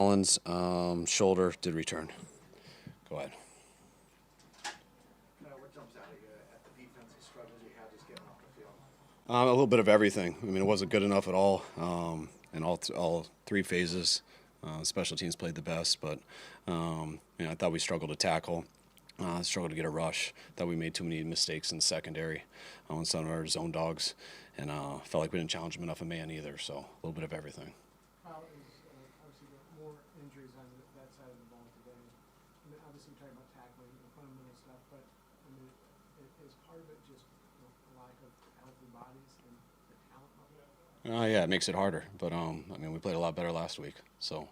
Collins' shoulder did return. Go ahead. What jumps out at you at the defensive struggles you had just getting off the field? A little bit of everything. I mean, it wasn't good enough at all in all three phases. Special teams played the best, but I thought we struggled to tackle, struggled to get a rush. Thought we made too many mistakes in the secondary on some of our zone dogs, and felt like we didn't challenge them enough in man either. So a little bit of everything. Kyle, is obviously got more injuries on that side of the ball today. I mean, obviously, we're talking about tackling and fundamental stuff, but I mean, is part of it just lack of healthy bodies and the talent level? Yeah, it makes it harder, but I mean, we played a lot better last week, so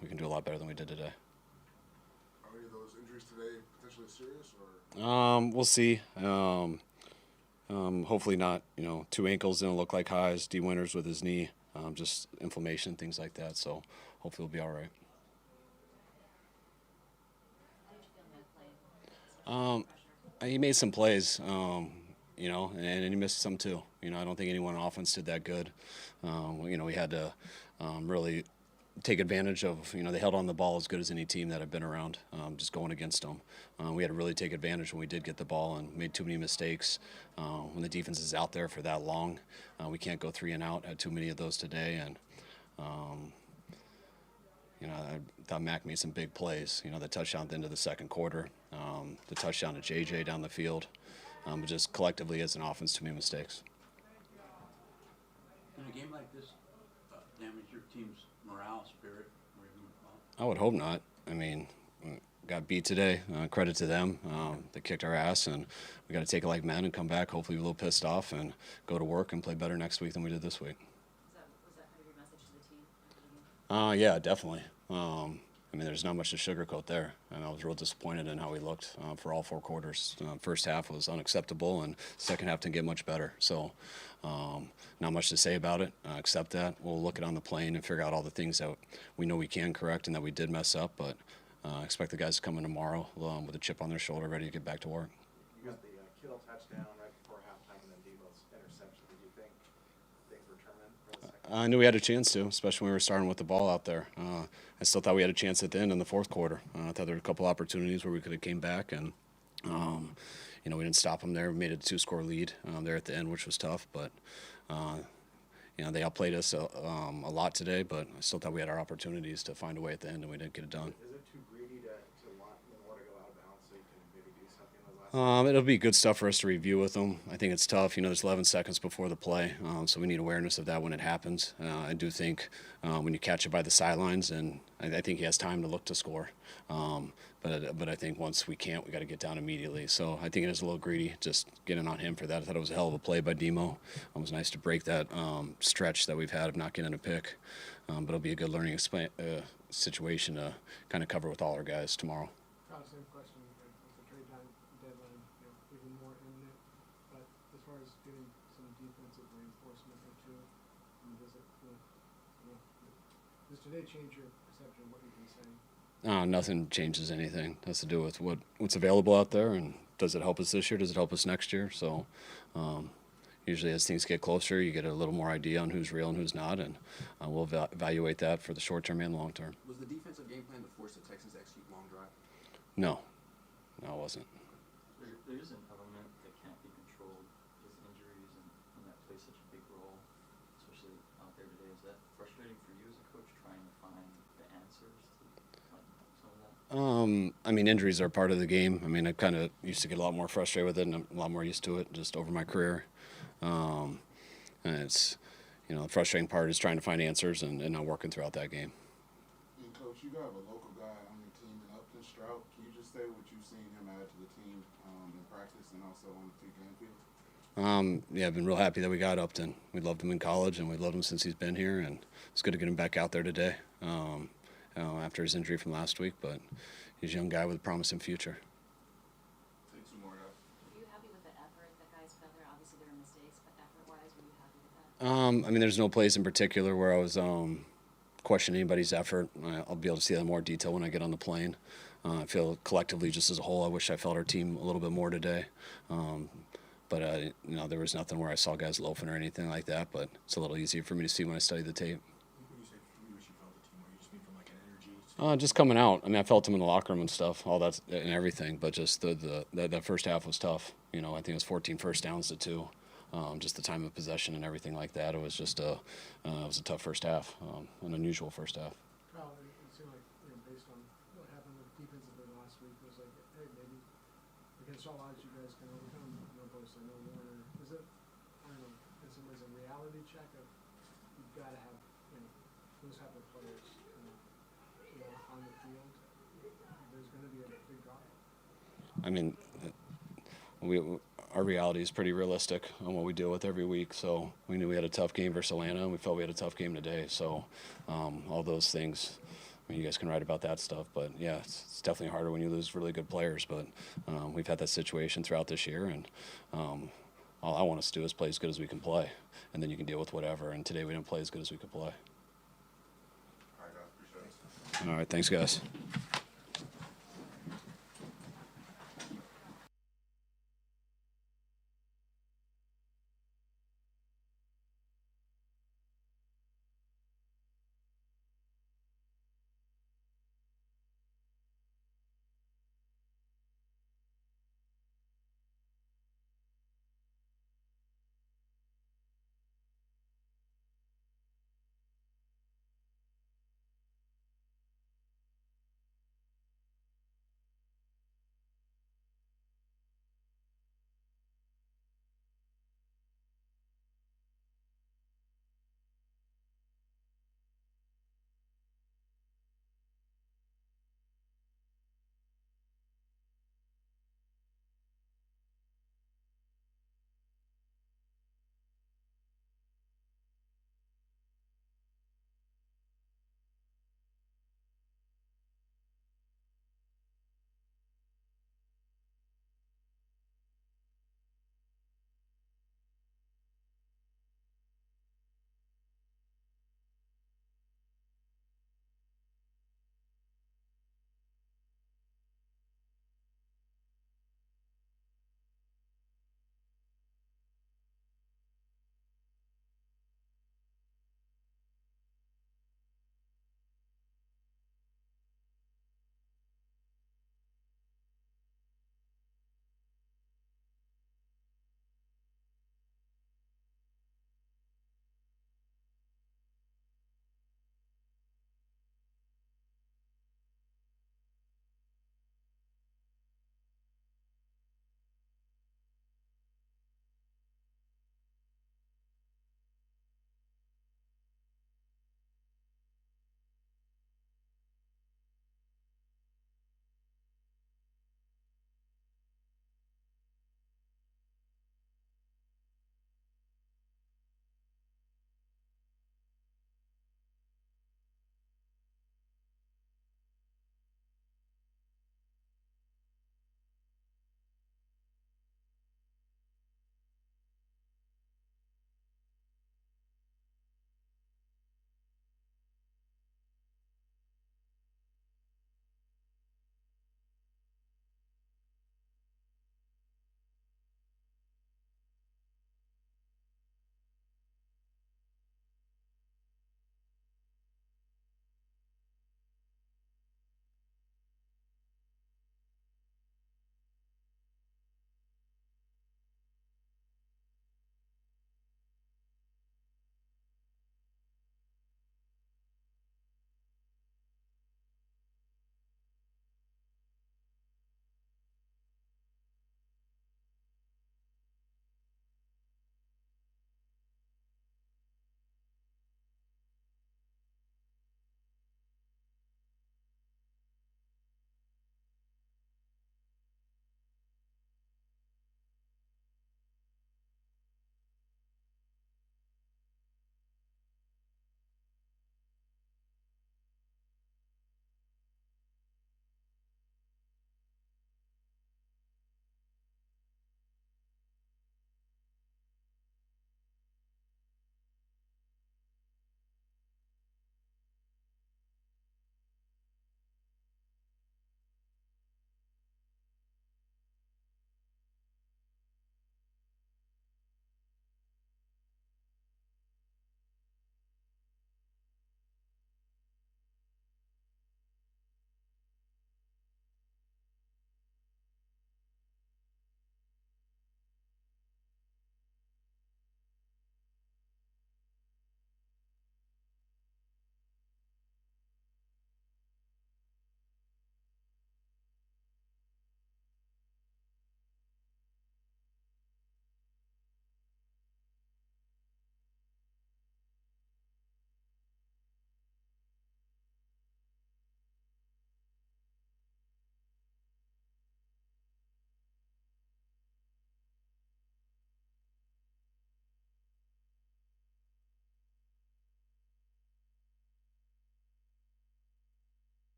we can do a lot better than we did today. Are any of those injuries today potentially serious, or? We'll see. Hopefully not. Two ankles didn't look like highs. D. Winters with his knee, just inflammation, things like that. So hopefully we'll be all right. He made some plays, and he missed some too. I don't think anyone on offense did that good. We had to really take advantage of, they held on the ball as good as any team that I've been around, just going against them. We had to really take advantage when we did get the ball and made too many mistakes. When the defense is out there for that long, we can't go 3 and out. Had too many of those today, and I thought Mac made some big plays. The touchdown at the end of the second quarter, the touchdown to JJ down the field, but just collectively as an offense, too many mistakes. In a game like this, damage your team's morale, spirit, or even I would hope not. I mean, got beat today. Credit to them. They kicked our ass, and we got to take it like men and come back, hopefully a little pissed off, and go to work and play better next week than we did this week. Was that kind of your message to the team? Yeah, definitely. I mean, there's not much to sugarcoat there, and I was real disappointed in how we looked for all 4 quarters. First half was unacceptable, and second half didn't get much better. So, not much to say about it. Accept that. We'll look it on the plane and figure out all the things that we know we can correct and that we did mess up. But expect the guys to come in tomorrow with a chip on their shoulder, ready to get back to work. You got the Kittle touchdown right before halftime and then Debo's interception. Did you think things were turning for the second? I knew we had a chance to, especially when we were starting with the ball out there. I still thought we had a chance at the end in the fourth quarter. I thought there were a couple opportunities where we could have came back, and we didn't stop them there. We made it a 2-score lead there at the end, which was tough. But they outplayed us a lot today. But I still thought we had our opportunities to find a way at the end, and we didn't get it done. Is it too greedy to want to go out of bounds so you can maybe do something in those last? It'll be good stuff for us to review with them. I think it's tough. There's 11 seconds before the play, so we need awareness of that when it happens. I do think when you catch it by the sidelines, and I think he has time to look to score. But I think once we can't, we got to get down immediately. So I think it is a little greedy, just getting on him for that. I thought it was a hell of a play by Demo. It was nice to break that stretch that we've had of not getting a pick. But it'll be a good learning situation to kind of cover with all our guys tomorrow. Same question with the trade deadline, even more imminent. But as far as getting some defensive reinforcement or two, does today change your perception of what you've been saying? Nothing changes anything. It has to do with what's available out there, and does it help us this year? Does it help us next year? So usually as things get closer, you get a little more idea on who's real and who's not, and we'll evaluate that for the short term and long term. Was the defensive game plan to force the Texans to execute long drive? No, it wasn't. There is an element that can't be controlled, is injuries, and that plays such a big role, especially out there today. Is that frustrating for you as a coach, trying to find the answers to some of that? I mean, injuries are part of the game. I mean, I kind of used to get a lot more frustrated with it, and I'm a lot more used to it just over my career. And it's, the frustrating part is trying to find answers and not working throughout that game. And Coach, you have a local guy on your team in Upton Strout. Can you just say what you've seen him add to the team in practice and also on the game field? Yeah, I've been real happy that we got Upton. We loved him in college, and we loved him since he's been here, and it's good to get him back out there today after his injury from last week. But he's a young guy with a promising future. Take 2 more out. Were you happy with the effort that guys put out there? Obviously, there were mistakes, but effort-wise, were you happy with that? I mean, there's no plays in particular where I was questioning anybody's effort. I'll be able to see that in more detail when I get on the plane. I feel collectively, just as a whole, I wish I felt our team a little bit more today. But there was nothing where I saw guys loafing or anything like that. But it's a little easier for me to see when I study the tape. When you say you wish you felt the team, are you just mean from like an Just coming out. I mean, I felt him in the locker room and stuff, all that and everything. But just that first half was tough. You know, I think it was 14 first downs to 2. Just the time of possession and everything like that. It was just it was a tough first half, an unusual first half. Kyle, it seemed like, based on what happened with defensively last week, it was like, hey, maybe against all odds, you guys can overcome no Bosa, no Warner. Is it, I don't know, in some ways a reality check of you've got to have, those type of players, on the field. There's going to be a big drop. I mean, our reality is pretty realistic on what we deal with every week. So we knew we had a tough game versus Atlanta, and we felt we had a tough game today. So all those things, I mean, you guys can write about that stuff. But, yeah, it's definitely harder when you lose really good players. But we've had that situation throughout this year, and all I want us to do is play as good as we can play, and then you can deal with whatever. And today we didn't play as good as we could play. All right, guys. Appreciate it. All right, thanks, guys.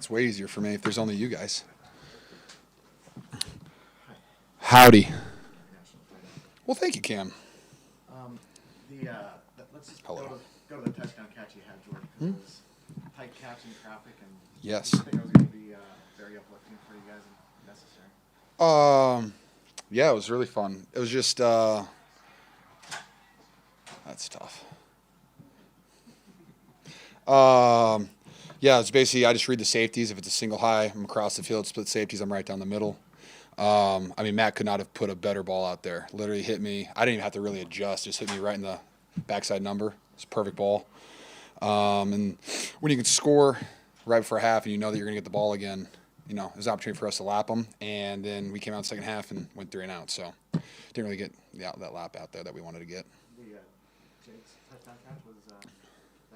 It's way easier for me if there's only you guys. Howdy. Well, thank you, Cam. Let's just Hello. go to the touchdown catch you had, Jordan, because it was tight catch in traffic, and Yes. I think it was going to be very uplifting for you guys and necessary. Yeah, it was really fun. It was just that's tough. Yeah, it's basically I just read the safeties. If it's a single high, I'm across the field. Split safeties, I'm right down the middle. I mean, Matt could not have put a better ball out there. Literally hit me. I didn't even have to really adjust. Just hit me right in the backside number. It's a perfect ball. And when you can score right before half and you know that you're going to get the ball again, you know, there's an opportunity for us to lap them. And then we came out in the second half and went 3 and out. So didn't really get that lap out there that we wanted to get. Jake's touchdown catch, was that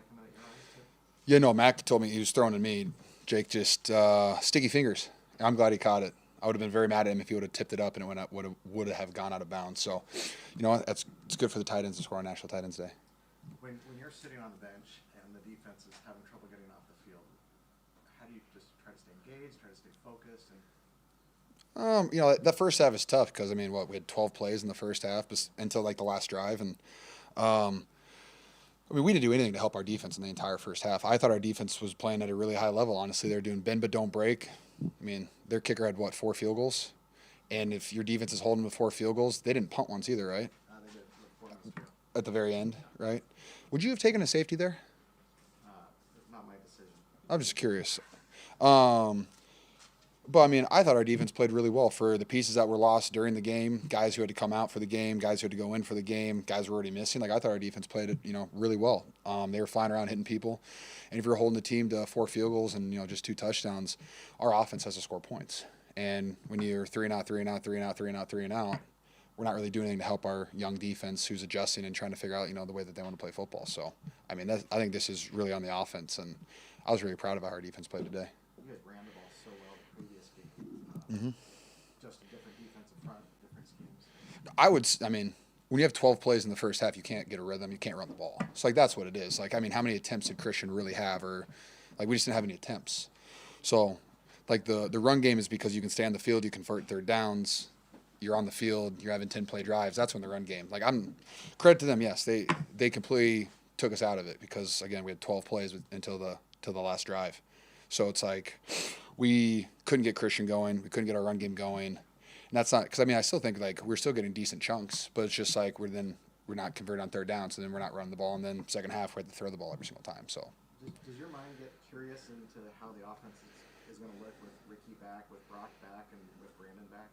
coming at your eyes, too? Yeah, no, Mac told me he was throwing to me. Jake just sticky fingers. I'm glad he caught it. I would have been very mad at him if he would have tipped it up and it would have gone out of bounds. So, you know, it's good for the tight ends to score on National Tight Ends Day. When you're sitting on the bench and the defense is having trouble getting off the field, how do you just try to stay engaged, try to stay focused? And You know, the first half is tough because, I mean, we had 12 plays in the first half until, like, the last drive. And, I mean, we didn't do anything to help our defense in the entire first half. I thought our defense was playing at a really high level, honestly. They're doing bend but don't break. I mean, their kicker had, 4 field goals? And if your defense is holding with 4 field goals, they didn't punt once either, right? they did with 4 minutes to go. At the very end, right? Would you have taken a safety there? Not my decision. I'm just curious. But, I mean, I thought our defense played really well for the pieces that were lost during the game, guys who had to come out for the game, guys who had to go in for the game, guys who were already missing. Like, I thought our defense played it, really well. They were flying around hitting people. And if you're holding the team to 4 field goals and, just 2 touchdowns, our offense has to score points. And when you're 3 and out, 3 and out, 3 and out, 3 and out, 3 and out, we're not really doing anything to help our young defense who's adjusting and trying to figure out, the way that they want to play football. So, I mean, I think this is really on the offense, and I was really proud of how our defense played today. You guys ran the ball so well the previous game. Just a different defensive front, different schemes. I mean, when you have 12 plays in the first half, you can't get a rhythm. You can't run the ball. So, that's what it is. I mean, how many attempts did Christian really have? Or, we just didn't have any attempts. So, the run game is because you can stay on the field, you convert third downs, you're on the field, you're having 10-play drives. That's when the run game. I'm credit to them. Yes, they completely took us out of it because, again, we had 12 plays until the last drive. So it's we couldn't get Christian going. We couldn't get our run game going. And that's not – because, I mean, I still think, we're still getting decent chunks, but it's just we're not converting on third down, so then we're not running the ball. And then second half, we have to throw the ball every single time. So Does your mind get curious into how the offense is going to look with Ricky back, with Brock back, and with Brandon back?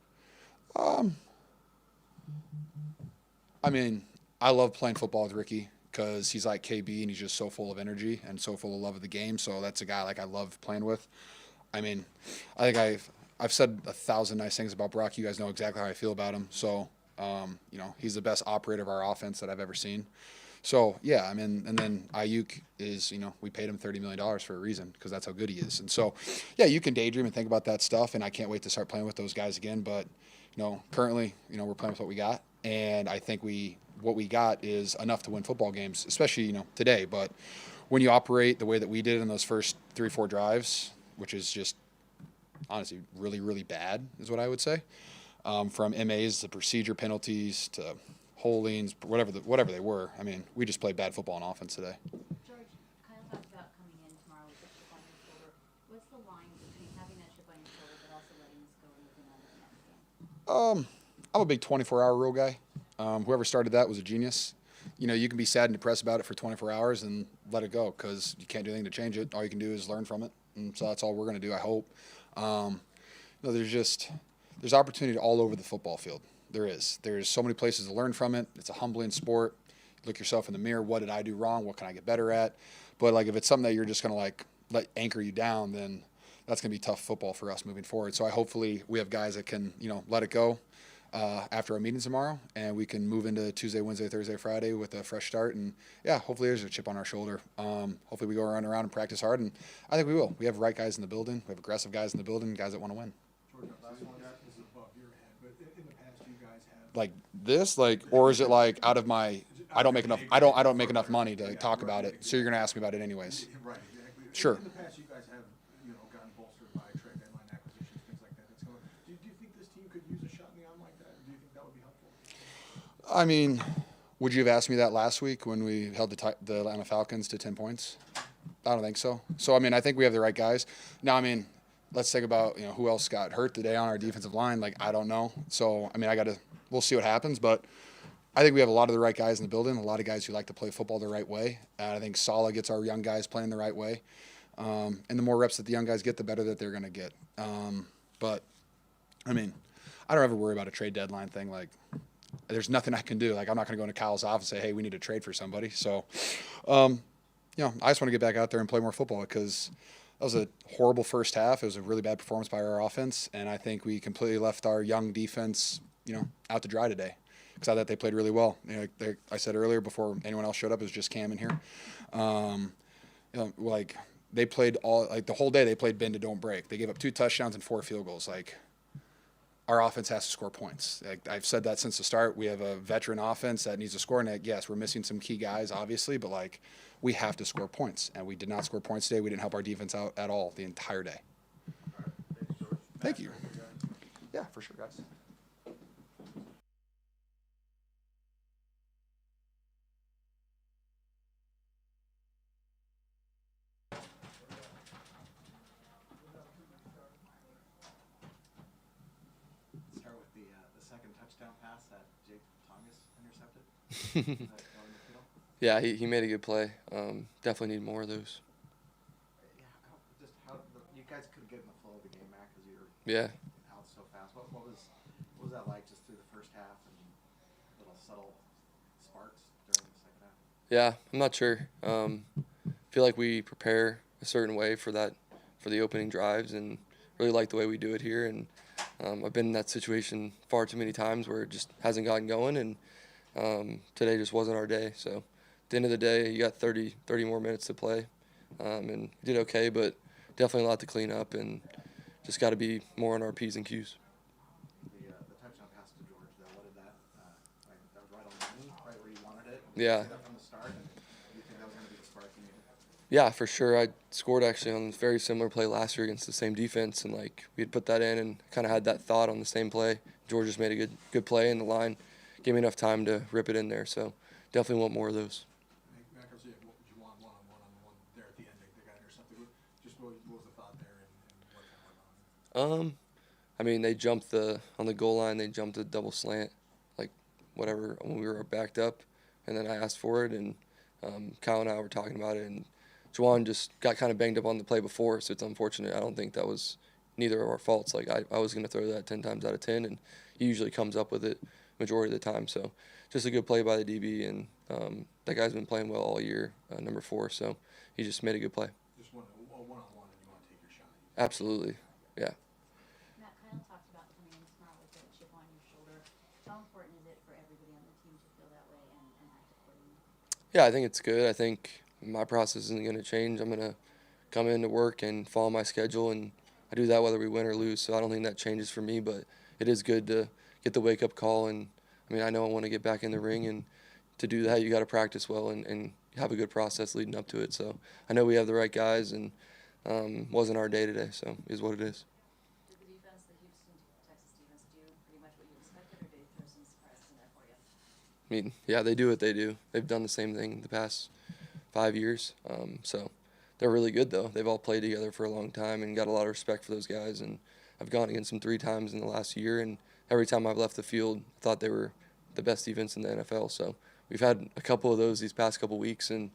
I mean, I love playing football with Ricky because he's like KB and he's just so full of energy and so full of love of the game. So that's a guy I love playing with. I mean, I think I've said 1,000 nice things about Brock. You guys know exactly how I feel about him. So, he's the best operator of our offense that I've ever seen. So, yeah, I mean, and then Ayuk is, we paid him $30 million for a reason because that's how good he is. And so, yeah, you can daydream and think about that stuff, and I can't wait to start playing with those guys again. But, currently, we're playing with what we got, and I think what we got is enough to win football games, especially, today. But when you operate the way that we did in those first 3-4 drives, which is just honestly really, really bad is what I would say, from MAs to procedure penalties to holdings, whatever they were. I mean, we just played bad football on offense today. George, Kyle talked about coming in tomorrow with a chip on your shoulder. What's the line between having that chip on your shoulder but also letting this go within the next game? I'm a big 24-hour rule guy. Whoever started that was a genius. You can be sad and depressed about it for 24 hours and let it go because you can't do anything to change it. All you can do is learn from it. And so that's all we're going to do, I hope. There's opportunity all over the football field. There is. There's so many places to learn from it. It's a humbling sport. Look yourself in the mirror. What did I do wrong? What can I get better at? But, if it's something that you're just going to, let anchor you down, then that's going to be tough football for us moving forward. So hopefully we have guys that can, let it go after our meeting tomorrow, and we can move into Tuesday, Wednesday, Thursday, Friday with a fresh start. And, yeah, hopefully there's a chip on our shoulder. Hopefully we go around and practice hard, and I think we will. We have right guys in the building. We have aggressive guys in the building, guys that want to win. Jordan, last one is above your head, but in the past you guys have. Like this, or is it out of my? I don't make enough. I don't make enough money to talk about it. So you're gonna ask me about it anyways. Right, exactly. Sure. In the past you guys have, gotten both I mean, would you have asked me that last week when we held the Atlanta Falcons to 10 points? I don't think so. So, I mean, I think we have the right guys. Now, I mean, let's think about, who else got hurt today on our defensive line. Like, I don't know. So, I mean, we'll see what happens. But I think we have a lot of the right guys in the building, a lot of guys who like to play football the right way. And I think Saleh gets our young guys playing the right way. And the more reps that the young guys get, the better that they're going to get. But, I mean, I don't ever worry about a trade deadline thing. Like, there's nothing I can do. Like, I'm not going to go into Kyle's office and say, hey, we need to trade for somebody. So, I just want to get back out there and play more football because that was a horrible first half. It was a really bad performance by our offense, and I think we completely left our young defense, out to dry today because I thought they played really well. I said earlier before anyone else showed up, it was just Cam in here. They played the whole day. They played bend to don't break. They gave up 2 touchdowns and 4 field goals. Like, our offense has to score points. Like, I've said that since the start. We have a veteran offense that needs to score. And yes, we're missing some key guys, obviously, but we have to score points. And we did not score points today. We didn't help our defense out at all the entire day. Thanks, George. Thank you. Yeah, for sure, guys. Start with the second touchdown pass that Jake Thomas intercepted. Going in the field. Yeah, he made a good play. Definitely need more of those. Yeah, you guys could get in the flow of the game, Matt, because you're Yeah. out so fast. What was that like just through the first half and little subtle sparks during the second half? Yeah, I'm not sure. Feel like we prepare a certain way for the opening drives, and really like the way we do it here. And I've been in that situation far too many times where it just hasn't gotten going, and today just wasn't our day. So at the end of the day, you got 30 more minutes to play, and we did okay, but definitely a lot to clean up, and just got to be more on our P's and Q's. The touchdown pass to George, though, what did that? That was right on the money, right where you wanted it. Yeah. You see that from the start, and you think that was going to be the spark you needed? Yeah, for sure. I scored actually on a very similar play last year against the same defense, and we had put that in and kind of had that thought on the same play. George just made a good play, and the line gave me enough time to rip it in there. So definitely want more of those. Matt Garcia, what would you want one-on-one there at the end? They got intercepted. Just what was the thought there and what went on? I mean, they jumped on the goal line. They jumped a double slant, whatever, when we were backed up, and then I asked for it, and Kyle and I were talking about it, and Juwan just got kind of banged up on the play before, so it's unfortunate. I don't think that was neither of our faults. I was going to throw that 10 times out of 10, and he usually comes up with it majority of the time. So just a good play by the DB, and that guy's been playing well all year, number 4, so he just made a good play. Just one-on-one, and you want to take your shot. Absolutely, yeah. Matt, Kyle talked about coming in tomorrow with a chip on your shoulder. How important is it for everybody on the team to feel that way and act accordingly? Yeah, I think it's good. I think my process isn't going to change. I'm going to come into work and follow my schedule, and I do that whether we win or lose, so I don't think that changes for me, but it is good to get the wake-up call, and I mean, I know I want to get back in the ring, and to do that, you got to practice well and have a good process leading up to it. So I know we have the right guys, and wasn't our day today, so it is what it is. Did the defense, the Houston Texas defense, do pretty much what you expected, or did they throw some surprises in there for you? I mean, yeah, they do what they do. They've done the same thing the past 5 years, so they're really good, though. They've all played together for a long time and got a lot of respect for those guys, and I've gone against them 3 times in the last year, and every time I've left the field, I thought they were the best defense in the NFL. So we've had a couple of those these past couple weeks, and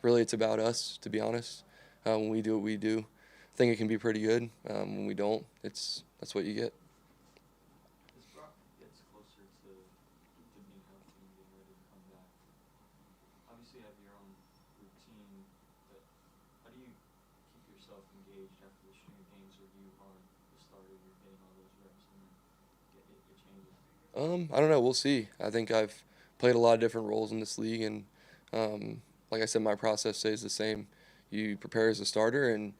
really it's about us, to be honest. When we do what we do, I think it can be pretty good. When we don't, that's what you get. As Brock gets closer to being healthy and being ready to come back, obviously you have your own routine, but how do you keep yourself engaged after the string of games where you are the starter, you're getting all those reps, and then it changes? I don't know. We'll see. I think I've played a lot of different roles in this league, and like I said, my process stays the same. You prepare as a starter, and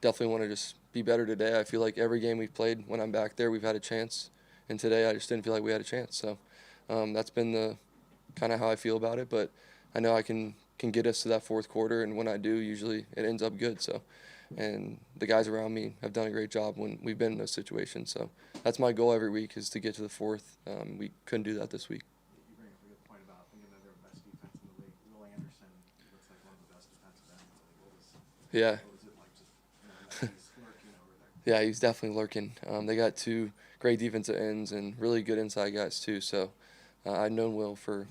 definitely want to just be better today. I feel like every game we've played, when I'm back there, we've had a chance, and today I just didn't feel like we had a chance. So that's been the kind of how I feel about it. But I know I can get us to that fourth quarter, and when I do, usually it ends up good. So, and the guys around me have done a great job when we've been in those situations. So that's my goal every week, is to get to the fourth. We couldn't do that this week. Yeah. What was it like just, he's lurking over there? Yeah, he's definitely lurking. They got two great defensive ends and really good inside guys too. So I've known Will for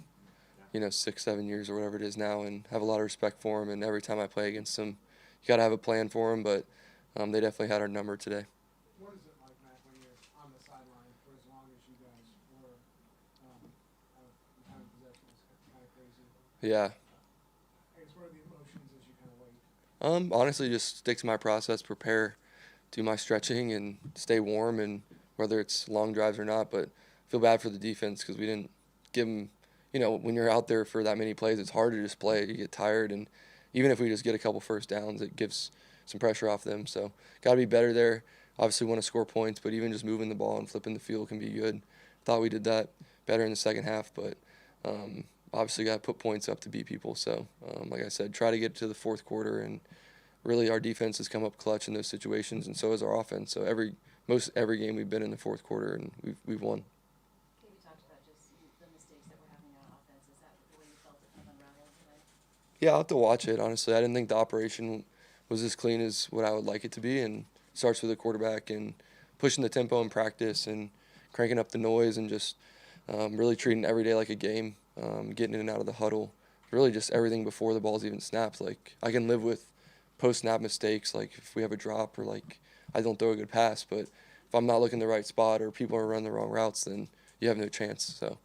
6, 7 years or whatever it is now, and have a lot of respect for him. And every time I play against him, you got to have a plan for him. But they definitely had our number today. What is it like, Matt, when you're on the sideline for as long as you guys were? Time of possession is kind of crazy. Yeah. I guess what are the emotions as you kind of wait? Honestly, just stick to my process, prepare, do my stretching, and stay warm. And whether it's long drives or not, but I feel bad for the defense because we didn't give them. When you're out there for that many plays, it's hard to just play. You get tired, and even if we just get a couple first downs, it gives some pressure off them. So got to be better there. Obviously want to score points, but even just moving the ball and flipping the field can be good. Thought we did that better in the second half, but obviously got to put points up to beat people. So like I said, try to get to the fourth quarter, and really our defense has come up clutch in those situations, and so has our offense. So most every game we've been in the fourth quarter, and we've won. Katie talked about just the mistakes that we're having on offense. Is that the way you felt it kind of unraveled today? Yeah, I'll have to watch it, honestly. I didn't think the operation was as clean as what I would like it to be, and it starts with the quarterback and pushing the tempo in practice and cranking up the noise and just really treating every day like a game, getting in and out of the huddle. Really just everything before the ball's even snapped. Like, I can live with post-snap mistakes, like if we have a drop or like I don't throw a good pass, but if I'm not looking the right spot or people are running the wrong routes, then you have no chance. So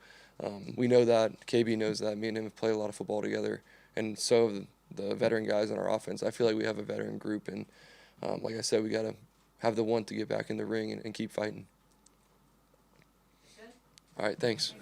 we know that. KB knows that. Me and him have played a lot of football together, and so have the veteran guys on our offense. I feel like we have a veteran group, and like I said, we got to have the want to get back in the ring and keep fighting. Good? All right, thanks.